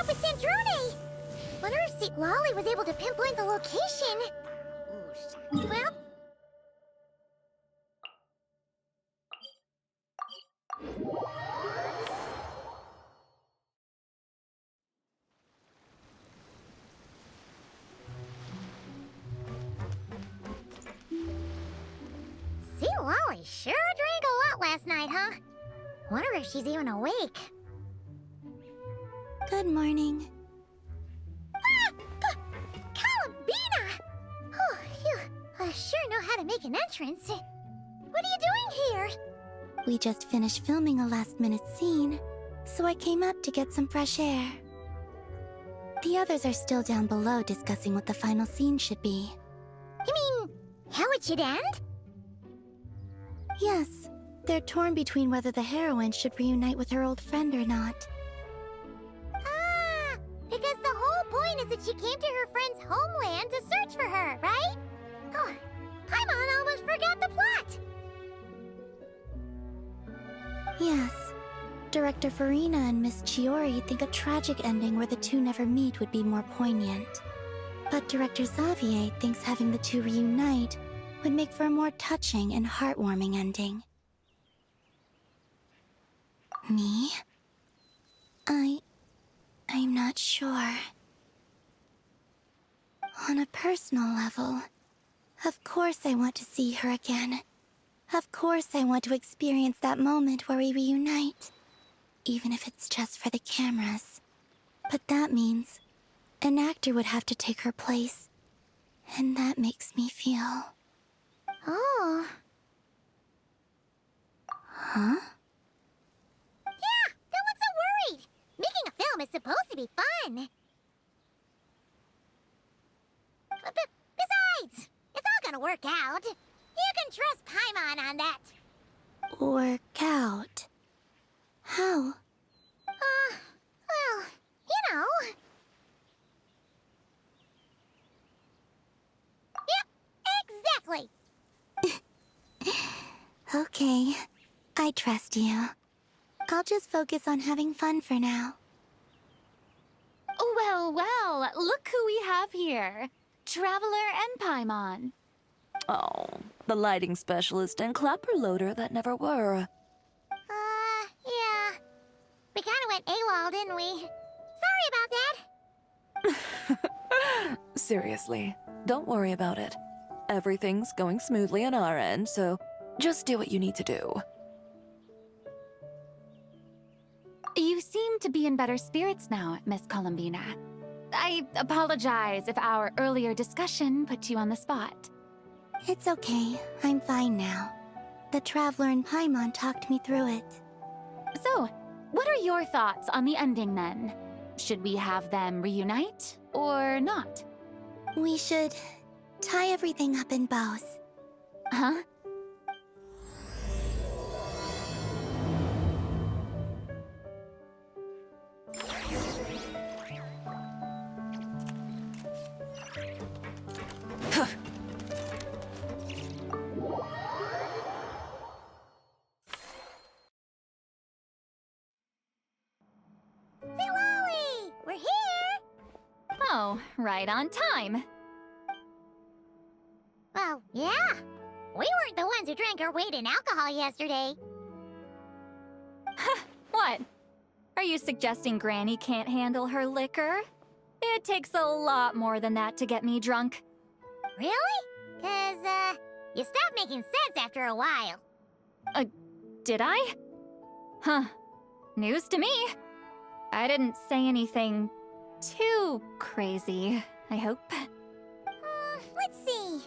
with Sandrone! Wonder if St. Lolly was able to pinpoint the location. Well... St. Lolly sure drank a lot last night, huh? Wonder if she's even awake. Good morning. Columbina! Oh, you sure know how to make an entrance. What are you doing here? We just finished filming a last-minute scene, so I came up to get some fresh air. The others are still down below discussing what the final scene should be. You mean, how it should end? Yes, they're torn between whether the heroine should reunite with her old friend or not. Ah, because the whole point is that she came to her friend's homeland to search for her, right? Oh, Paimon almost forgot the plot! Yes. Director Farina and Miss Chiori think a tragic ending where the two never meet would be more poignant. But Director Xavier thinks having the two reunite would make for a more touching and heartwarming ending. Me? I'm not sure. On a personal level, of course I want to see her again. Of course I want to experience that moment where we reunite. Even if it's just for the cameras. But that means an actor would have to take her place. And that makes me feel... Oh. Huh? Yeah, don't look so worried. Making a film is supposed to be fun. Besides, it's all gonna work out. You can trust Paimon on that. Work out? How? Well, you know. Yep, exactly. Okay, I trust you. I'll just focus on having fun for now. Well, well, look who we have here. Traveler and Paimon. Oh, the lighting specialist and clapper loader that never were. Yeah. We kinda went AWOL, didn't we? Sorry about that. Seriously, don't worry about it. Everything's going smoothly on our end, so just do what you need to do. You seem to be in better spirits now, Miss Columbina. I apologize if our earlier discussion put you on the spot. It's okay, I'm fine now. The Traveler and Paimon talked me through it. So, what are your thoughts on the ending then? Should we have them reunite, or not? We should tie everything up in bows. Huh? St. Lolly! We're here! Oh, right on time. Well, yeah. We weren't the ones who drank our weight in alcohol yesterday. What? Are you suggesting Granny can't handle her liquor? It takes a lot more than that to get me drunk. Really? 'Cause, you stopped making sense after a while. Did I? Huh. News to me. I didn't say anything too crazy, I hope. Let's see.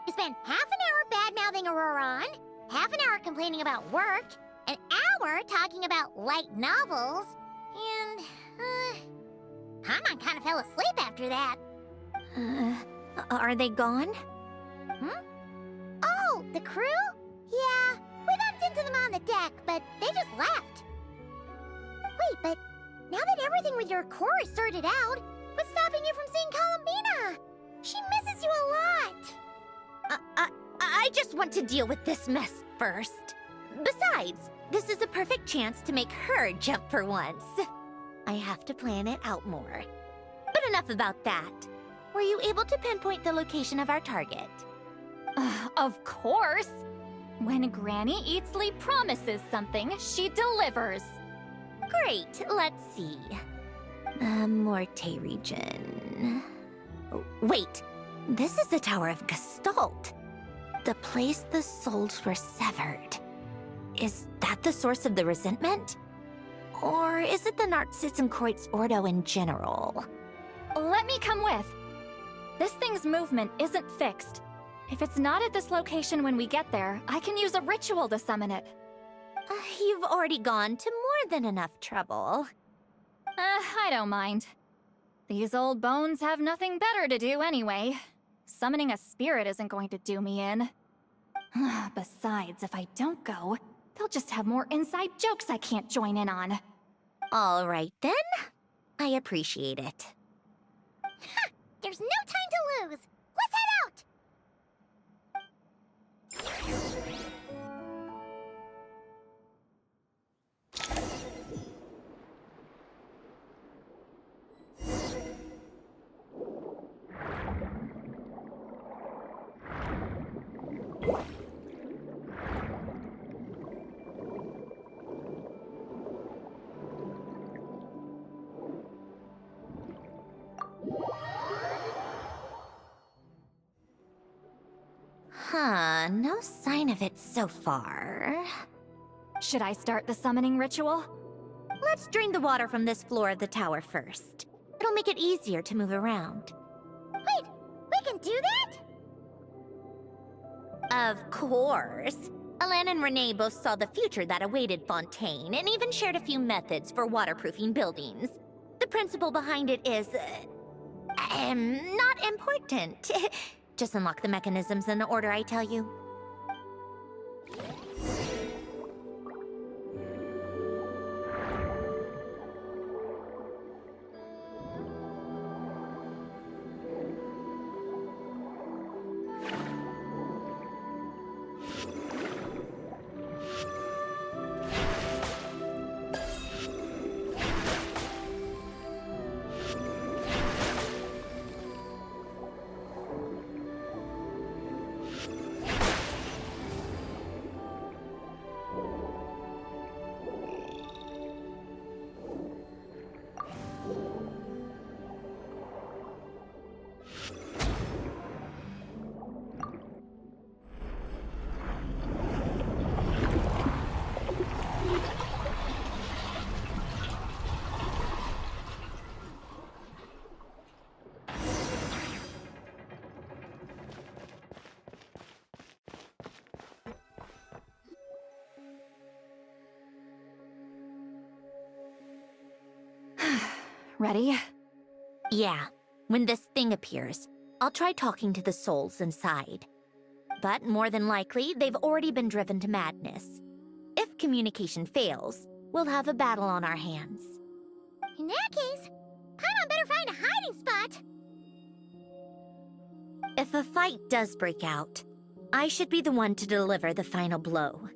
You spent half an hour bad-mouthing Auroron, half an hour complaining about work, an hour talking about light novels, and, Paimon kind of fell asleep after that. Are they gone? Oh, the crew? Yeah, we bumped into them on the deck, but they just left. Wait, but now that everything with your core is sorted out, what's stopping you from seeing Columbina? She misses you a lot. I just want to deal with this mess first. Besides, this is a perfect chance to make her jump for once. I have to plan it out more. But enough about that. Were you able to pinpoint the location of our target? Of course! When Granny Eatsley promises something, she delivers. Great, let's see. The Morte region. Oh, wait, this is the Tower of Gestalt. The place the souls were severed. Is that the source of the resentment? Or is it the Narzissen Ordo in general? Let me come with. This thing's movement isn't fixed. If it's not at this location when we get there, I can use a ritual to summon it. You've already gone to more than enough trouble. I don't mind. These old bones have nothing better to do anyway. Summoning a spirit isn't going to do me in. Besides, if I don't go, they'll just have more inside jokes I can't join in on. All right then. I appreciate it. Ha! There's no time to lose! Let's head out! Huh, no sign of it so far. Should I start the summoning ritual? Let's drain the water from this floor of the tower first. It'll make it easier to move around. Wait, we can do that? Of course. Alan and Renee both saw the future that awaited Fontaine and even shared a few methods for waterproofing buildings. The principle behind it is... not important. Just unlock the mechanisms in the order I tell you. Ready? Yeah, when this thing appears, I'll try talking to the souls inside. But more than likely, they've already been driven to madness. If communication fails, we'll have a battle on our hands. In that case, Paimon better find a hiding spot. If a fight does break out, I should be the one to deliver the final blow.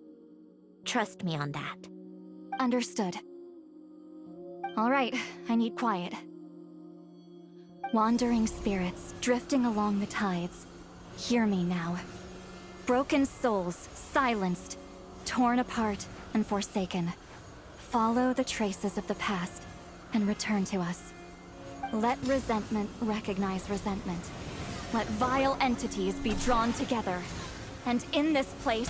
Trust me on that. Understood. All right, I need quiet. Wandering spirits, drifting along the tides. Hear me now. Broken souls, silenced, torn apart, and forsaken. Follow the traces of the past, and return to us. Let resentment recognize resentment. Let vile entities be drawn together. And in this place,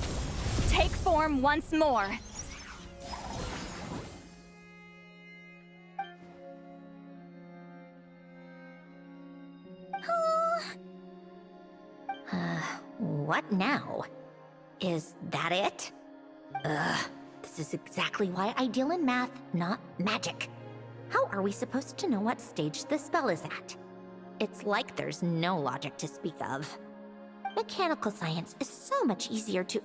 take form once more. What now? Is that it? This is exactly why I deal in math, not magic. How are we supposed to know what stage the spell is at? It's like there's no logic to speak of. Mechanical science is so much easier to...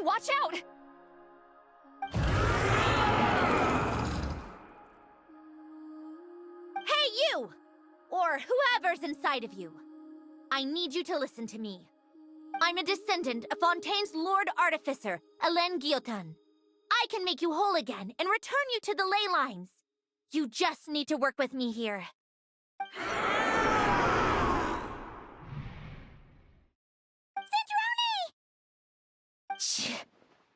Watch out! Hey, you! Or whoever's inside of you. I need you to listen to me. I'm a descendant of Fontaine's Lord Artificer, Hélène Guillotin. I can make you whole again and return you to the ley lines. You just need to work with me here. Shh.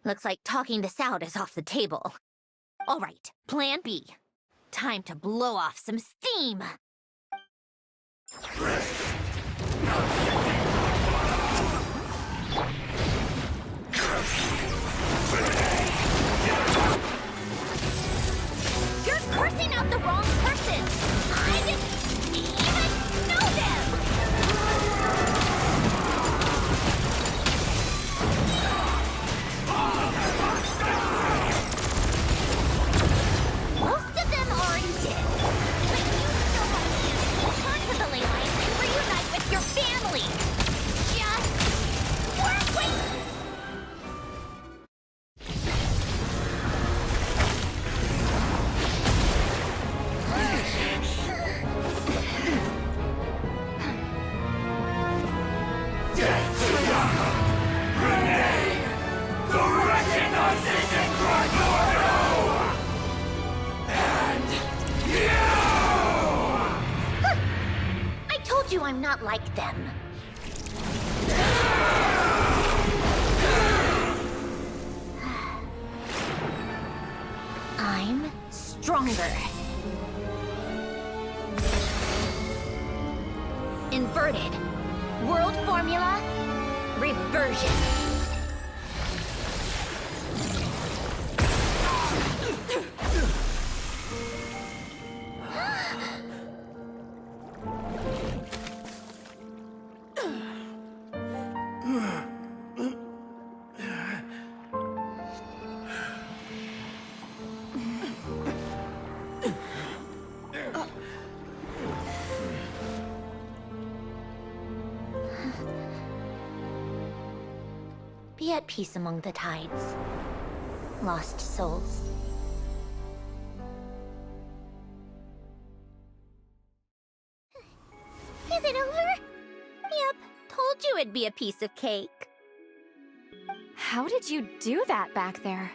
Looks like talking this out is off the table. All right, plan B. Time to blow off some steam. You're cursing out the wrong person! I didn't even know them! Most of them aren't dead, but you still want to return to the ley lines and reunite with your family! Just work with... I told you I'm not like them. I'm stronger. Inverted. World formula. Reversion. Be at peace among the tides. Lost souls. Is it over? Yep, told you it'd be a piece of cake. How did you do that back there?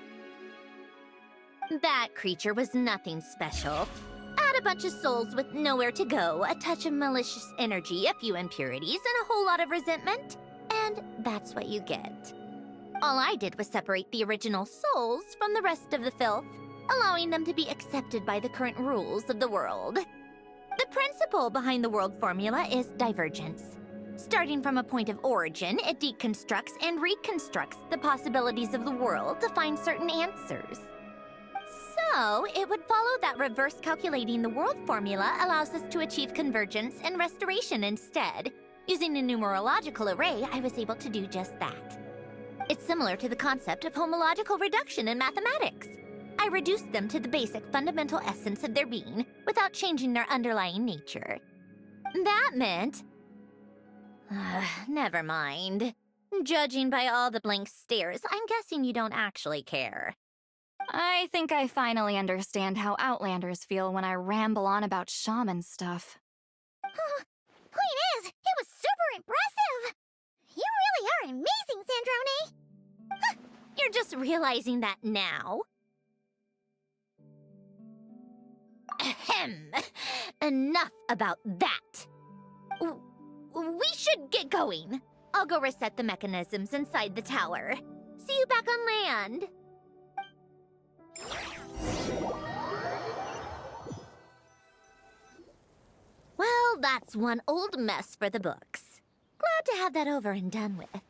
That creature was nothing special. Add a bunch of souls with nowhere to go, a touch of malicious energy, a few impurities, and a whole lot of resentment. And that's what you get. All I did was separate the original souls from the rest of the filth, allowing them to be accepted by the current rules of the world. The principle behind the world formula is divergence. Starting from a point of origin, it deconstructs and reconstructs the possibilities of the world to find certain answers. So, it would follow that reverse calculating the world formula allows us to achieve convergence and restoration instead. Using a numerological array, I was able to do just that. It's similar to the concept of homological reduction in mathematics. I reduced them to the basic fundamental essence of their being without changing their underlying nature. That meant... never mind. Judging by all the blank stares, I'm guessing you don't actually care. I think I finally understand how Outlanders feel when I ramble on about shaman stuff. Point is, it was super impressive! You really are amazing, Sandrone! You're just realizing that now? Ahem. Enough about that. We should get going. I'll go reset the mechanisms inside the tower. See you back on land. Well, that's one old mess for the books. Glad to have that over and done with.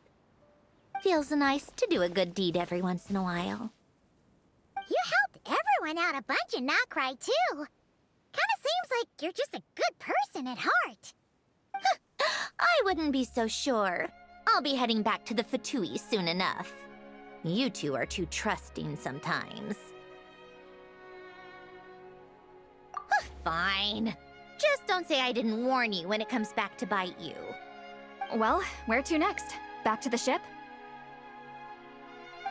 Feels nice to do a good deed every once in a while. You helped everyone out a bunch and not cry, too. Kinda seems like you're just a good person at heart. I wouldn't be so sure. I'll be heading back to the Fatui soon enough. You two are too trusting sometimes. Fine. Just don't say I didn't warn you when it comes back to bite you. Well, where to next? Back to the ship?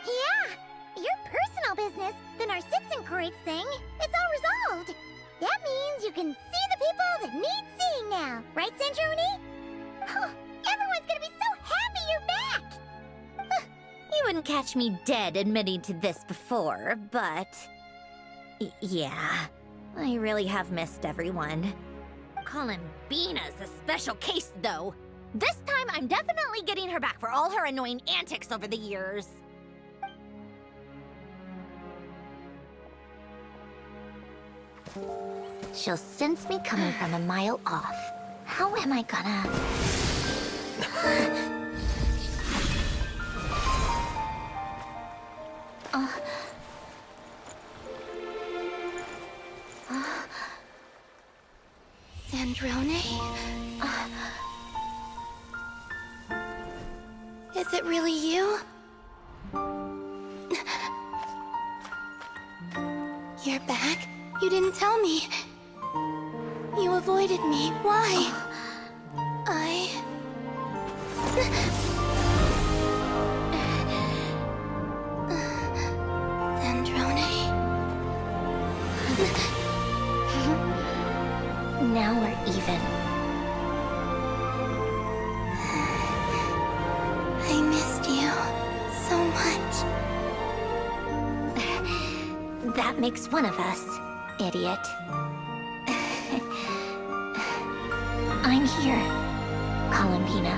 Yeah, your personal business, the Narcitsan thing, it's all resolved. That means you can see the people that need seeing now, right, Sandrone? Everyone's gonna be so happy you're back! wouldn't catch me dead admitting to this before, but... yeah, I really have missed everyone. Columbina's a special case, though. This time, I'm definitely getting her back for all her annoying antics over the years. She'll sense me coming from a mile off. How am I gonna... Sandrone? Is it really you? You're back? You didn't tell me. You avoided me. Why? Sandrone? Now we're even. I missed you so much. That makes one of us, idiot. I'm here, Columbina.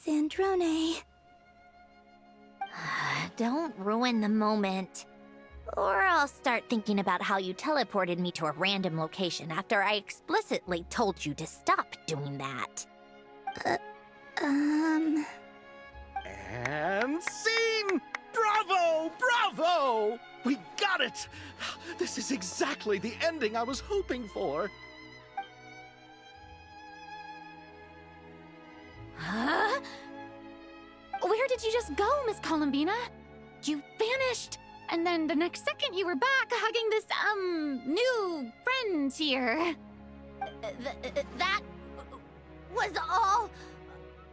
Sandrone. Don't ruin the moment. Or I'll start thinking about how you teleported me to a random location after I explicitly told you to stop doing that. And scene! Bravo! Bravo! We got it! This is exactly the ending I was hoping for. Huh? Where did you just go, Miss Columbina? You vanished, and then the next second you were back hugging this, new friend here. That was all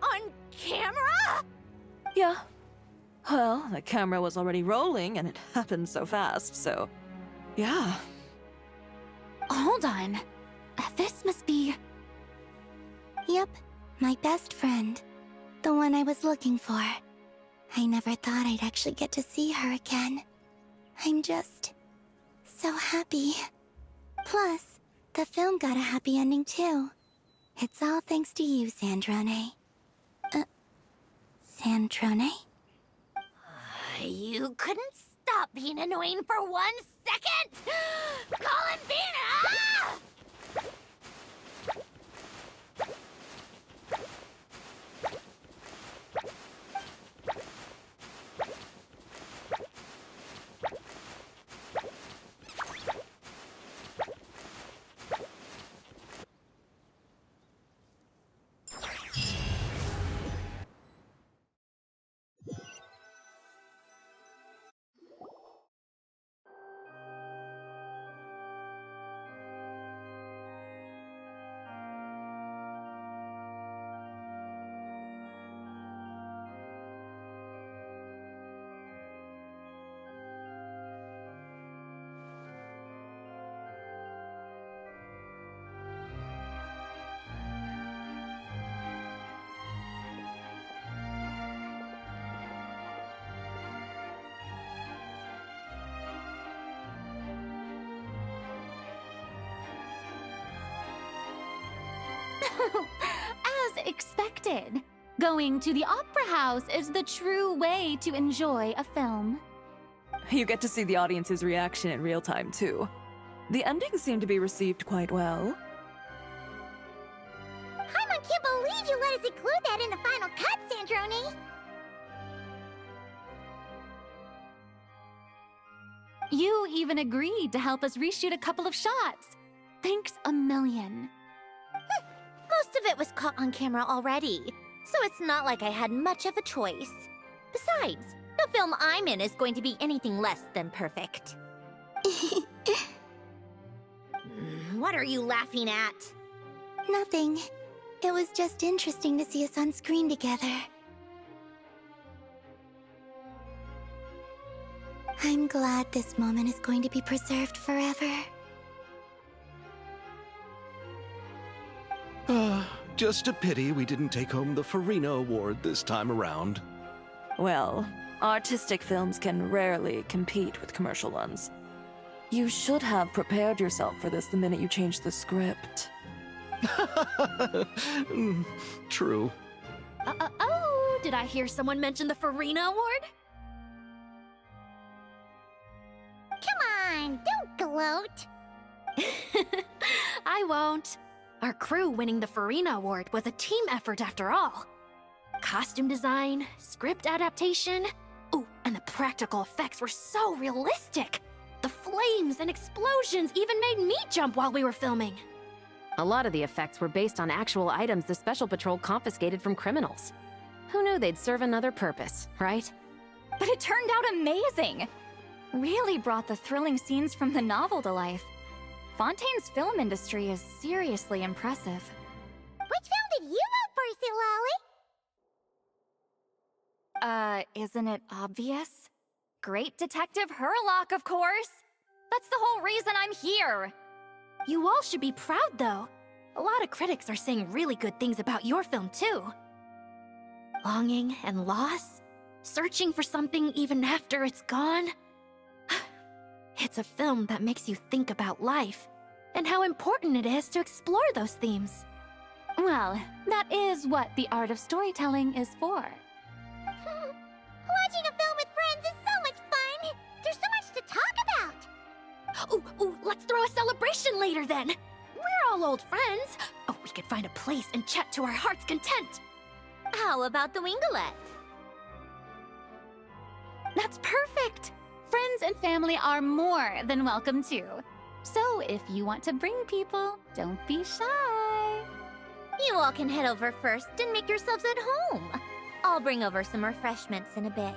on camera? Yeah. Well, the camera was already rolling, and it happened so fast, so... yeah. Hold on. This must be... Yep, my best friend. The one I was looking for. I never thought I'd actually get to see her again. I'm just... so happy. Plus, the film got a happy ending too. It's all thanks to you, Sandrone. Sandrone? You couldn't stop being annoying for 1 second? Columbina! As expected, going to the opera house is the true way to enjoy a film. You get to see the audience's reaction in real time, too. The ending seemed to be received quite well. I can't believe you let us include that in the final cut, Sandrone! You even agreed to help us reshoot a couple of shots. Thanks a million. Most of it was caught on camera already. so it's not like I had much of a choice. Besides, the film I'm in is going to be anything less than perfect. What are you laughing at? Nothing. It was just interesting to see us on screen together. I'm glad this moment is going to be preserved forever. Just a pity we didn't take home the Farina Award this time around. Well, artistic films can rarely compete with commercial ones. You should have prepared yourself for this the minute you changed the script. True. Oh, did I hear someone mention the Farina Award? Come on, don't gloat. I won't. Our crew winning the Farina Award was a team effort after all. Costume design, script adaptation. Ooh, and the practical effects were so realistic. The flames and explosions even made me jump while we were filming. A lot of the effects were based on actual items the Special Patrol confiscated from criminals. Who knew they'd serve another purpose, right? But it turned out amazing! Really brought the thrilling scenes from the novel to life. Fontaine's film industry is seriously impressive. Which film did you vote for, Silali? Isn't it obvious? Great Detective Herlock, of course! That's the whole reason I'm here! You all should be proud, though. A lot of critics are saying really good things about your film, too. Longing and loss, searching for something even after it's gone. It's a film that makes you think about life, and how important it is to explore those themes. Well, that is what the art of storytelling is for. Watching a film with friends is so much fun! There's so much to talk about! Ooh, let's throw a celebration later then! We're all old friends! Oh, we could find a place and chat to our heart's content! How about the Winglet? That's perfect! Friends and family are more than welcome too. So if you want to bring people, don't be shy. You all can head over first and make yourselves at home. I'll bring over some refreshments in a bit.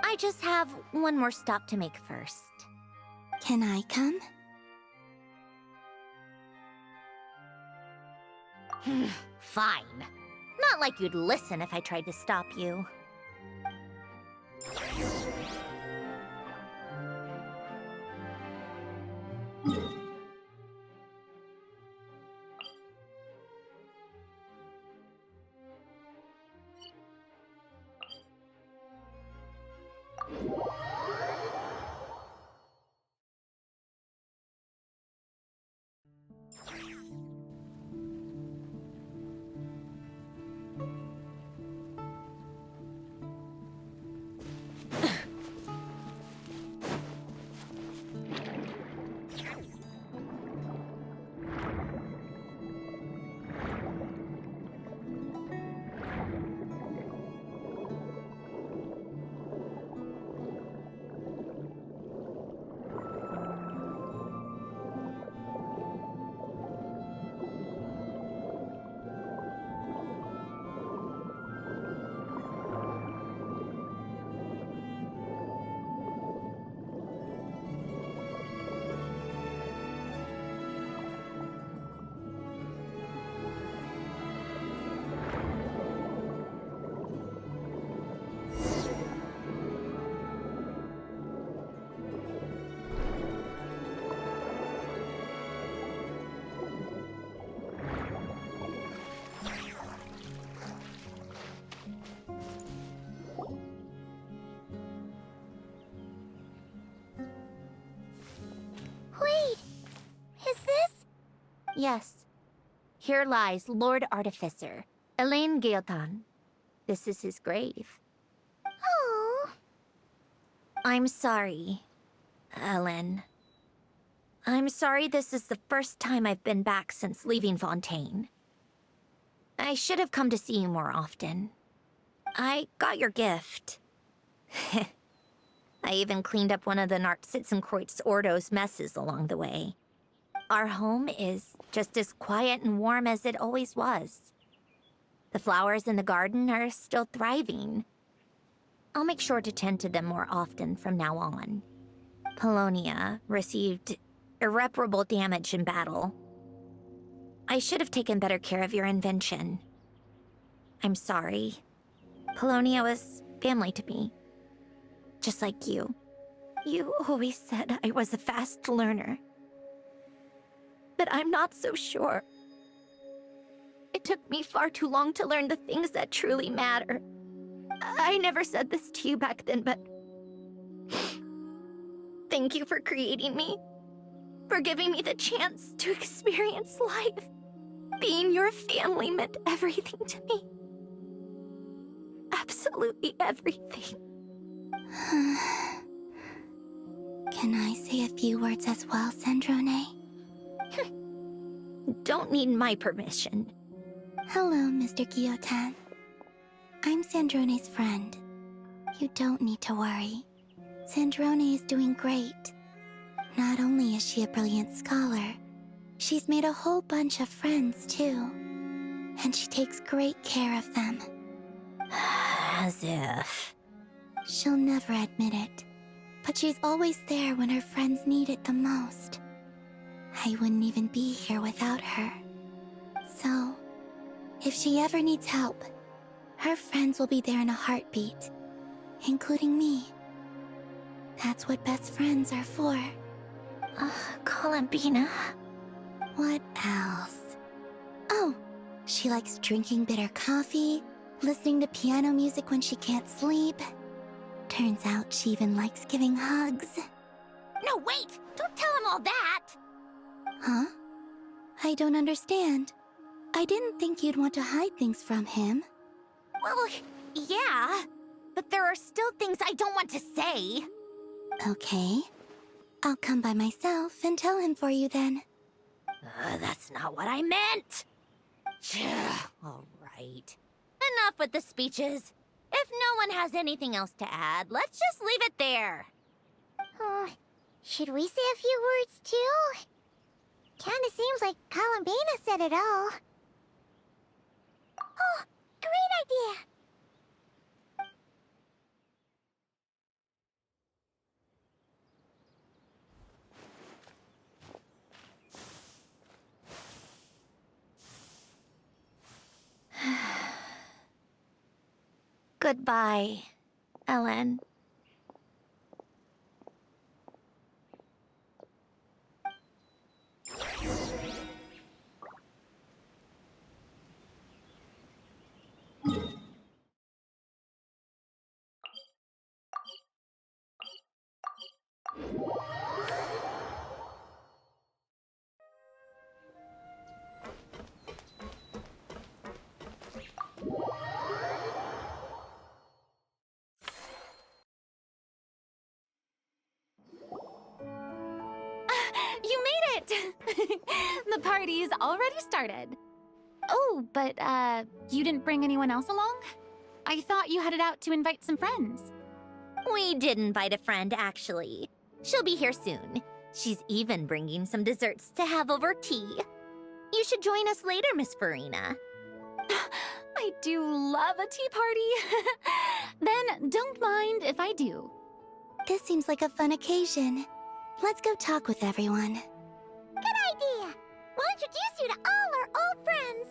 I just have one more stop to make first. Can I come? Fine. Not like you'd listen if I tried to stop you. Wait, is this? Yes. Here lies Lord Artificer, Elaine Guillotin. This is his grave. Oh. I'm sorry, Ellen. I'm sorry this is the first time I've been back since leaving Fontaine. I should have come to see you more often. I got your gift. I even cleaned up one of the Nartsitzenkreuz Ordo's messes along the way. Our home is just as quiet and warm as it always was. The flowers in the garden are still thriving. I'll make sure to tend to them more often from now on. Polonia received irreparable damage in battle. I should have taken better care of your invention. I'm sorry. Polonia was family to me. Just like you. You always said I was a fast learner. But I'm not so sure. It took me far too long to learn the things that truly matter. I never said this to you back then, but... Thank you for creating me. For giving me the chance to experience life. Being your family meant everything to me. Absolutely everything. Can I say a few words as well, Sandrone? Don't need my permission. Hello, Mr. Guillotin. I'm Sandrone's friend. You don't need to worry. Sandrone is doing great. Not only is she a brilliant scholar, she's made a whole bunch of friends, too. And she takes great care of them. As if... She'll never admit it, but she's always there when her friends need it the most. I wouldn't even be here without her. So, if she ever needs help, her friends will be there in a heartbeat, including me. That's what best friends are for. Columbina. What else? Oh, she likes drinking bitter coffee, listening to piano music when she can't sleep. Turns out she even likes giving hugs. No, wait! Don't tell him all that! Huh? I don't understand. I didn't think you'd want to hide things from him. Well, yeah. But there are still things I don't want to say. Okay. I'll come by myself and tell him for you then. That's not what I meant. All right. Enough with the speeches. If no one has anything else to add, let's just leave it there. Should we say a few words too? Kinda seems like Columbina said it all. Oh, great idea! Goodbye, Ellen. You made it! The party's already started. Oh, but, you didn't bring anyone else along? I thought you headed out to invite some friends. We did invite a friend, actually. She'll be here soon. She's even bringing some desserts to have over tea. You should join us later, Miss Farina. I do love a tea party. Then don't mind if I do. This seems like a fun occasion. Let's go talk with everyone. Good idea! We'll introduce you to all our old friends.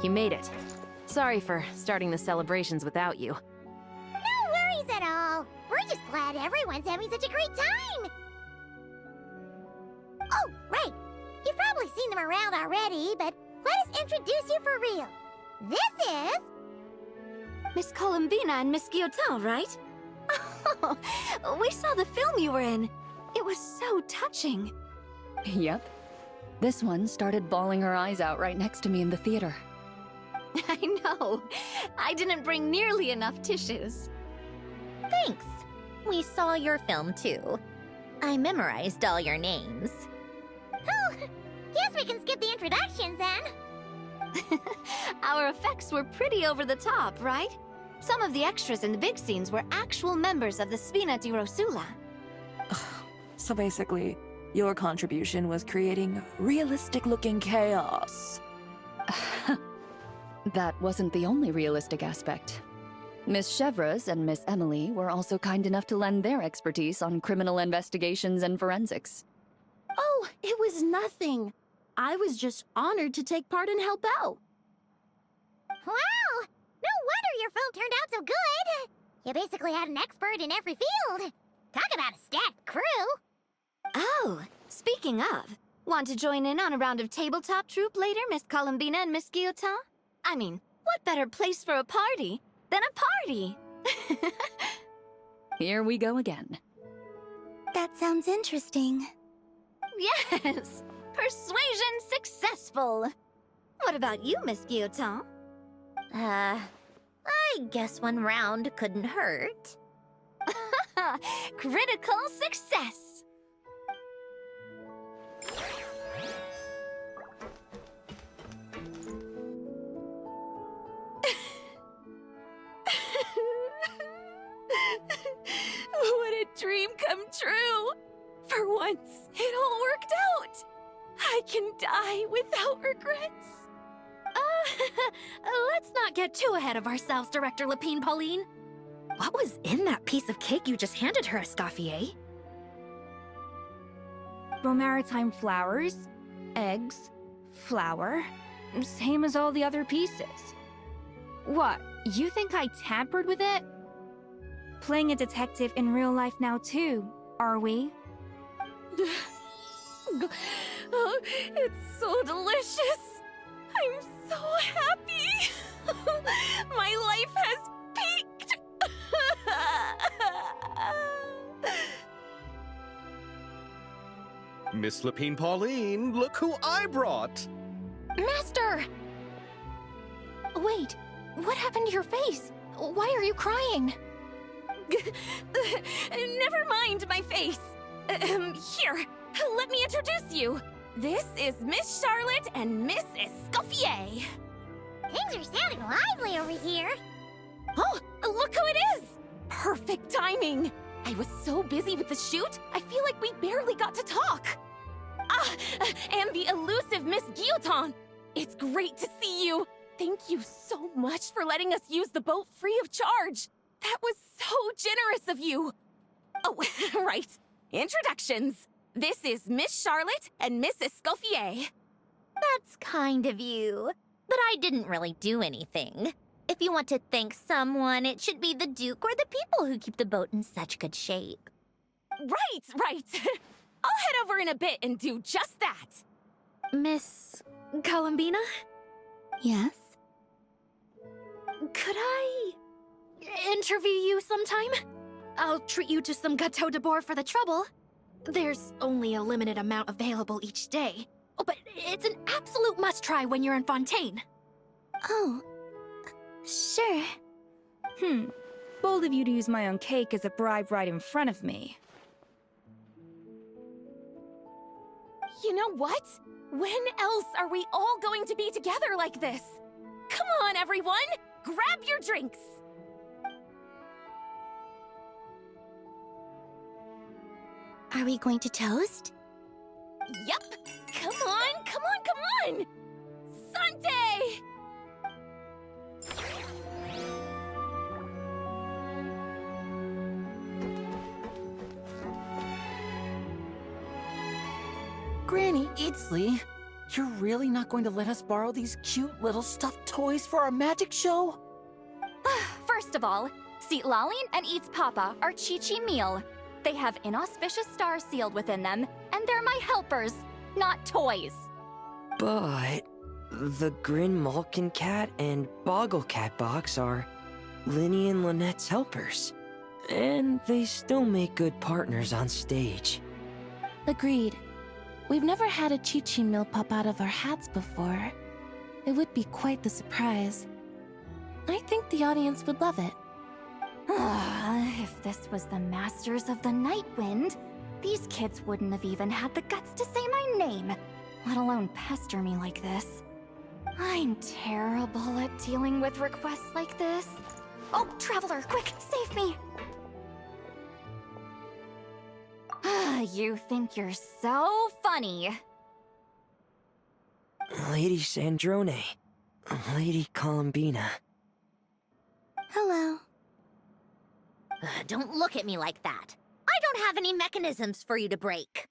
You made it. Sorry for starting the celebrations without you. No worries at all. We're just glad everyone's having such a great time. Oh, right. You've probably seen them around already, but let us introduce you for real. This is... Miss Columbina and Miss Guillotin, right? Oh, we saw the film you were in. It was so touching. Yep. This one started bawling her eyes out right next to me in the theater. I know. I didn't bring nearly enough tissues. Thanks. We saw your film, too. I memorized all your names. Oh, guess we can skip the introductions then. Our effects were pretty over the top, right? Some of the extras in the big scenes were actual members of the Spina di Rosula. So basically, your contribution was creating realistic-looking chaos. That wasn't the only realistic aspect. Miss Chevres and Miss Emily were also kind enough to lend their expertise on criminal investigations and forensics. Oh, it was nothing. I was just honored to take part and help out. Wow! No wonder your film turned out so good! You basically had an expert in every field. Talk about a stacked crew! Oh, speaking of, want to join in on a round of tabletop troupe later, Miss Columbina and Miss Guillotin? I mean, what better place for a party than a party? Here we go again. That sounds interesting. Yes! Persuasion successful! What about you, Miss Guillotin? I guess one round couldn't hurt. Critical success! What a dream come true! For once, it all worked out! I can die without regrets. Let's not get too ahead of ourselves, Director Lapine Pauline. What was in that piece of cake you just handed her, Escoffier? Maritime flowers, eggs, flour, same as all the other pieces. What, you think I tampered with it? Playing a detective in real life now too, are we? Oh, it's so delicious. I'm so happy. My life has peaked. Miss Lapine Pauline, look who I brought! Master! Wait, what happened to your face? Why are you crying? Never mind my face. Here, let me introduce you. This is Miss Charlotte and Miss Escoffier. Things are sounding lively over here. Oh, look who it is! Perfect timing. I was so busy with the shoot, I feel like we barely got to talk. And the elusive Miss Guillotin. It's great to see you. Thank you so much for letting us use the boat free of charge. That was so generous of you. Oh, right. Introductions. This is Miss Charlotte and Miss Escoffier. That's kind of you. But I didn't really do anything. If you want to thank someone, it should be the Duke or the people who keep the boat in such good shape. Right. I'll head over in a bit and do just that. Miss Columbina? Yes? Could I interview you sometime? I'll treat you to some gâteau de bord for the trouble. There's only a limited amount available each day. Oh, but it's an absolute must-try when you're in Fontaine. Oh, sure. Bold of you to use my own cake as a bribe right in front of me. You know what? When else are we all going to be together like this? Come on, everyone! Grab your drinks! Are we going to toast? Yup! Come on! Sante! Granny Itzley, you're really not going to let us borrow these cute little stuffed toys for our magic show? First of all, Seat Lalin and Eats Papa are Chi-Chi meal. They have inauspicious stars sealed within them, and they're my helpers, not toys. But the Grin Malkin Cat and Boggle Cat box are Linny and Lynette's helpers. And they still make good partners on stage. Agreed. We've never had a Chi-Chi meal pop out of our hats before. It would be quite the surprise. I think the audience would love it. If this was the Masters of the Night Wind, these kids wouldn't have even had the guts to say my name, let alone pester me like this. I'm terrible at dealing with requests like this. Oh, Traveler, quick, save me! You think you're so funny. Lady Sandrone. Lady Columbina. Hello. Don't look at me like that. I don't have any mechanisms for you to break.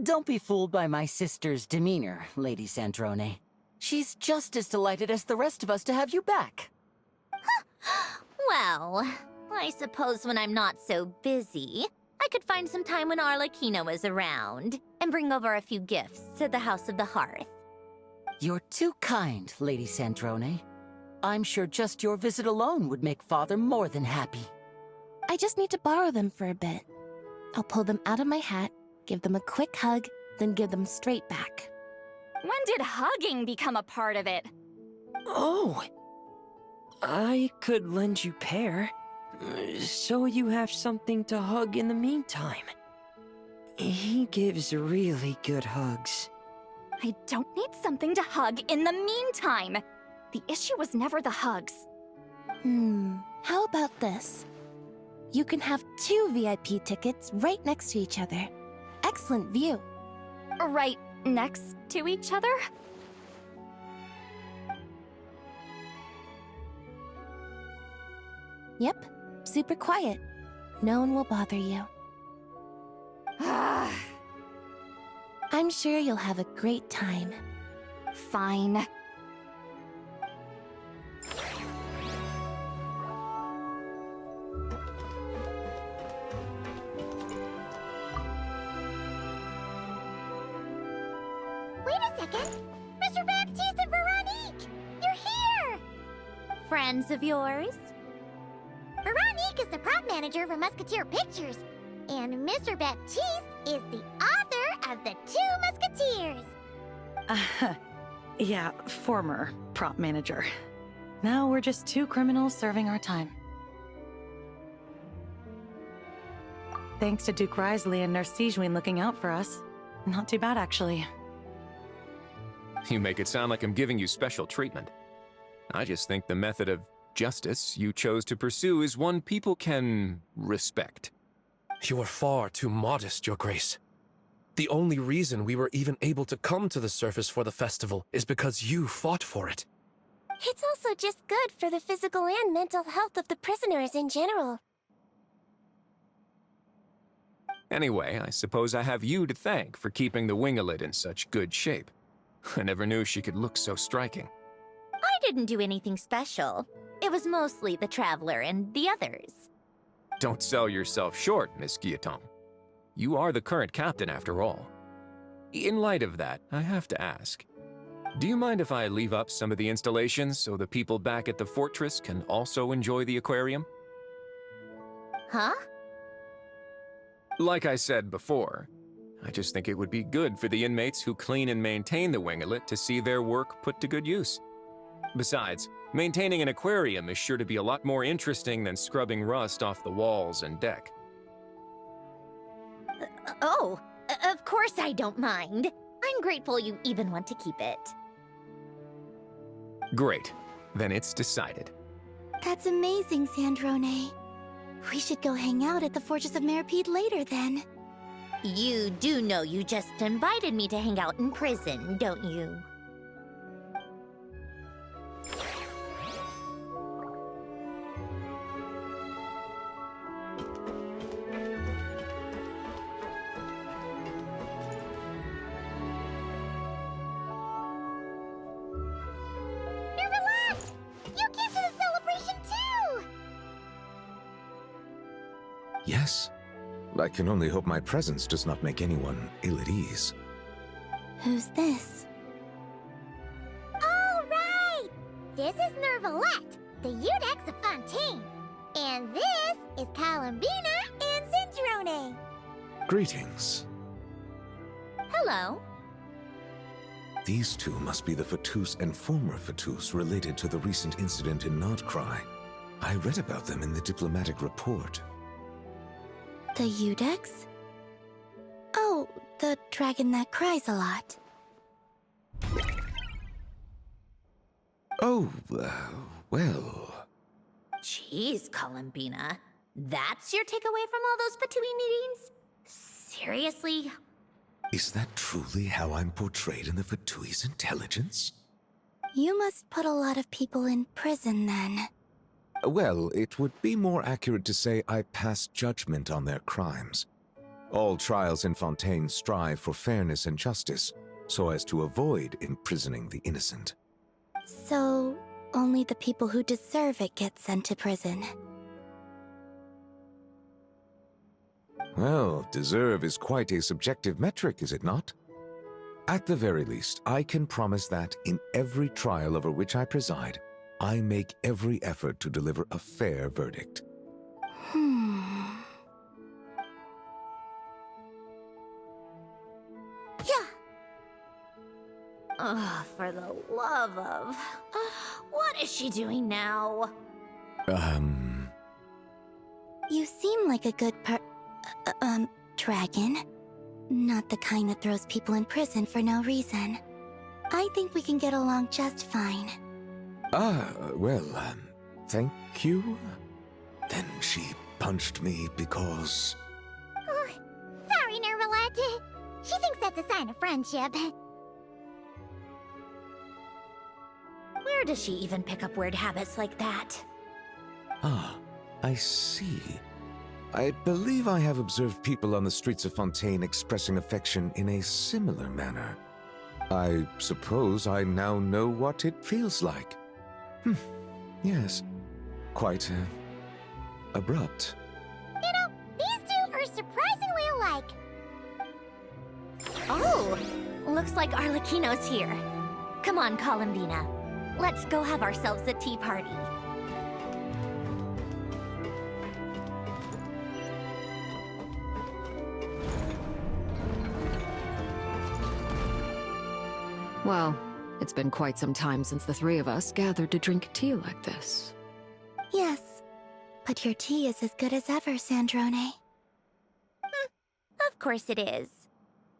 Don't be fooled by my sister's demeanor, Lady Sandrone. She's just as delighted as the rest of us to have you back. Well, I suppose when I'm not so busy, I could find some time when Arlecchino is around and bring over a few gifts to the House of the Hearth. You're too kind, Lady Sandrone. I'm sure just your visit alone would make Father more than happy. I just need to borrow them for a bit. I'll pull them out of my hat, give them a quick hug, then give them straight back. When did hugging become a part of it? Oh! I could lend you Pear, so you have something to hug in the meantime. He gives really good hugs. I don't need something to hug in the meantime. The issue was never the hugs. How about this? You can have 2 VIP tickets right next to each other. Excellent view. Right next to each other? Yep, super quiet. No one will bother you. I'm sure you'll have a great time. Fine. Wait a second! Mr. Baptiste and Veronique! You're here! Friends of yours? Veronique is the prop manager for Musketeer Pictures, and Mr. Baptiste is the author of The 2 Musketeers. Yeah, former prop manager. Now we're just 2 criminals serving our time. Thanks to Duke Risley and Nurse Sejuin looking out for us. Not too bad, actually. You make it sound like I'm giving you special treatment. I just think the method of justice you chose to pursue is one people can respect. You are far too modest, Your Grace. The only reason we were even able to come to the surface for the festival is because you fought for it. It's also just good for the physical and mental health of the prisoners in general. Anyway, I suppose I have you to thank for keeping the winglet in such good shape. I never knew she could look so striking. I didn't do anything special. It was mostly the Traveler and the others. Don't sell yourself short, Miss Guillotin. You are the current captain, after all. In light of that, I have to ask, do you mind if I leave up some of the installations so the people back at the fortress can also enjoy the aquarium? Huh? Like I said before, I just think it would be good for the inmates who clean and maintain the winglet to see their work put to good use. Besides, maintaining an aquarium is sure to be a lot more interesting than scrubbing rust off the walls and deck. Of course I don't mind. I'm grateful you even want to keep it. Great. Then it's decided. That's amazing, Sandrone. We should go hang out at the Fortress of Meripede later, then. You do know you just invited me to hang out in prison, don't you? Yes. I can only hope my presence does not make anyone ill at ease. Who's this? All right! This is Nervalette, the Eudex of Fontaine. And this is Columbina and Sandrone. Greetings. Hello. These 2 must be the Fatus and former Fatus related to the recent incident in Nodcry. I read about them in the diplomatic report. The Eudex? Oh, Oh, the dragon that cries a lot. Oh, well... Jeez, Columbina. That's your takeaway from all those Fatui meetings? Seriously? Is that truly how I'm portrayed in the Fatui's intelligence? You must put a lot of people in prison then. Well, it would be more accurate to say I pass judgment on their crimes. All trials in Fontaine strive for fairness and justice, so as to avoid imprisoning the innocent. So, only the people who deserve it get sent to prison. Well, deserve is quite a subjective metric, is it not? At the very least, I can promise that in every trial over which I preside, I make every effort to deliver a fair verdict. Yeah. Oh, for the love of... What is she doing now? You seem like a good dragon. Not the kind that throws people in prison for no reason. I think we can get along just fine. Thank you? Then she punched me because... Oh, sorry, Nervalette. She thinks that's a sign of friendship. Where does she even pick up weird habits like that? Ah, I see. I believe I have observed people on the streets of Fontaine expressing affection in a similar manner. I suppose I now know what it feels like. Yes. Quite, abrupt. You know, these two are surprisingly alike. Oh, looks like Arlecchino's here. Come on, Columbina. Let's go have ourselves a tea party. Well, it's been quite some time since the three of us gathered to drink tea like this. Yes, but your tea is as good as ever, Sandrone. Of course it is.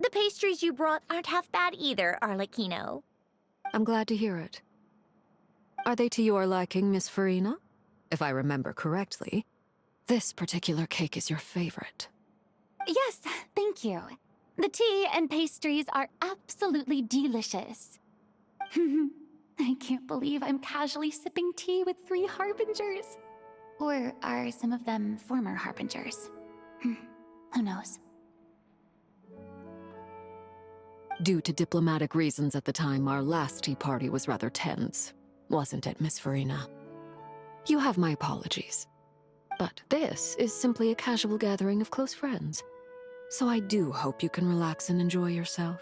The pastries you brought aren't half bad either, Arlecchino. I'm glad to hear it. Are they to your liking, Miss Farina? If I remember correctly, this particular cake is your favorite. Yes, thank you. The tea and pastries are absolutely delicious. I can't believe I'm casually sipping tea with 3 harbingers. Or are some of them former harbingers? Who knows? Due to diplomatic reasons at the time, our last tea party was rather tense, wasn't it, Miss Farina? You have my apologies. But this is simply a casual gathering of close friends. So I do hope you can relax and enjoy yourself.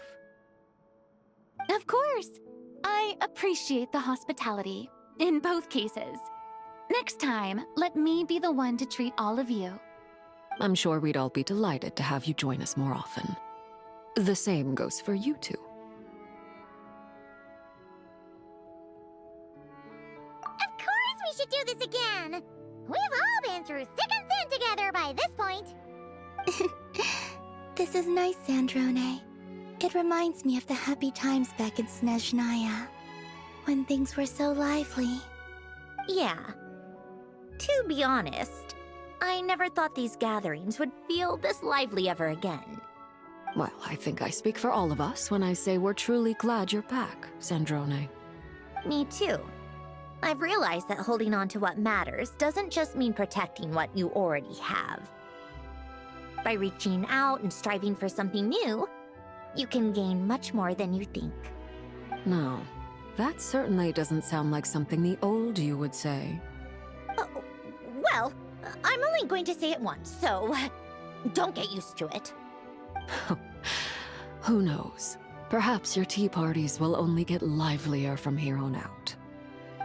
Of course! I appreciate the hospitality, in both cases. Next time, let me be the one to treat all of you. I'm sure we'd all be delighted to have you join us more often. The same goes for you two. Of course we should do this again! We've all been through thick and thin together by this point. This is nice, Sandrone. It reminds me of the happy times back in Snezhnaya, when things were so lively. Yeah. To be honest, I never thought these gatherings would feel this lively ever again. Well, I think I speak for all of us when I say we're truly glad you're back, Sandrone. Me too. I've realized that holding on to what matters doesn't just mean protecting what you already have. By reaching out and striving for something new, you can gain much more than you think. No, that certainly doesn't sound like something the old you would say. Well, I'm only going to say it once, so don't get used to it. Who knows? Perhaps your tea parties will only get livelier from here on out.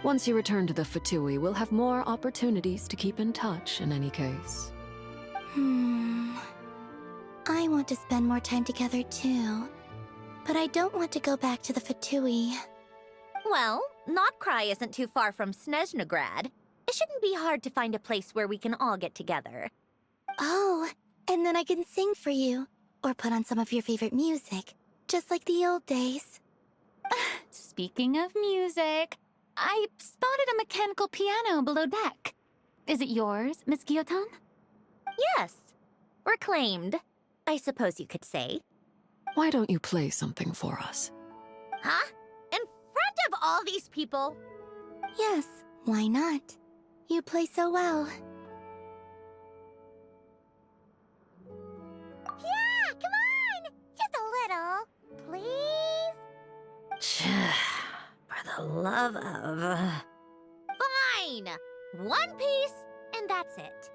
Once you return to the Fatui, we'll have more opportunities to keep in touch in any case. I want to spend more time together too, but I don't want to go back to the Fatui. Well, Notcry isn't too far from Snezhnograd. It shouldn't be hard to find a place where we can all get together. Oh, and then I can sing for you. Or put on some of your favorite music, just like the old days. Speaking of music, I spotted a mechanical piano below deck. Is it yours, Miss Guillotin? Yes. Reclaimed, I suppose you could say. Why don't you play something for us? Huh? In front of all these people? Yes, why not? You play so well. Yeah, come on! Just a little, please? For the love of... Fine! One piece, and that's it.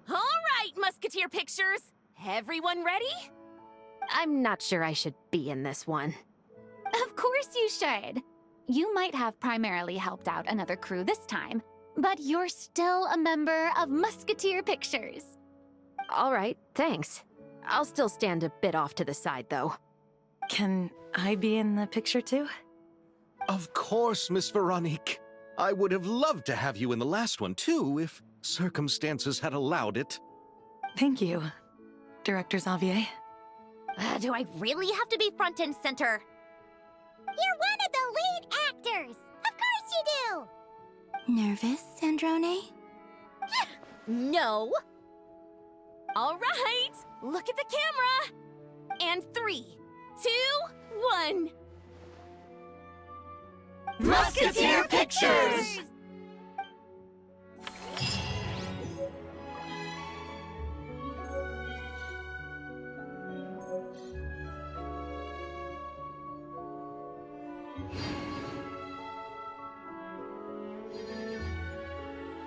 All right, Musketeer Pictures! Everyone ready? I'm not sure I should be in this one. Of course you should. You might have primarily helped out another crew this time, but you're still a member of Musketeer Pictures. All right, thanks. I'll still stand a bit off to the side, though. Can I be in the picture too? Of course, Miss Veronique. I would have loved to have you in the last one, too, if circumstances had allowed it. Thank you, Director Xavier. Do I really have to be front and center? You're one of the lead actors! Of course you do! Nervous, Sandrone? No! All right, look at the camera! And 3, 2, 1... Musketeer Pictures!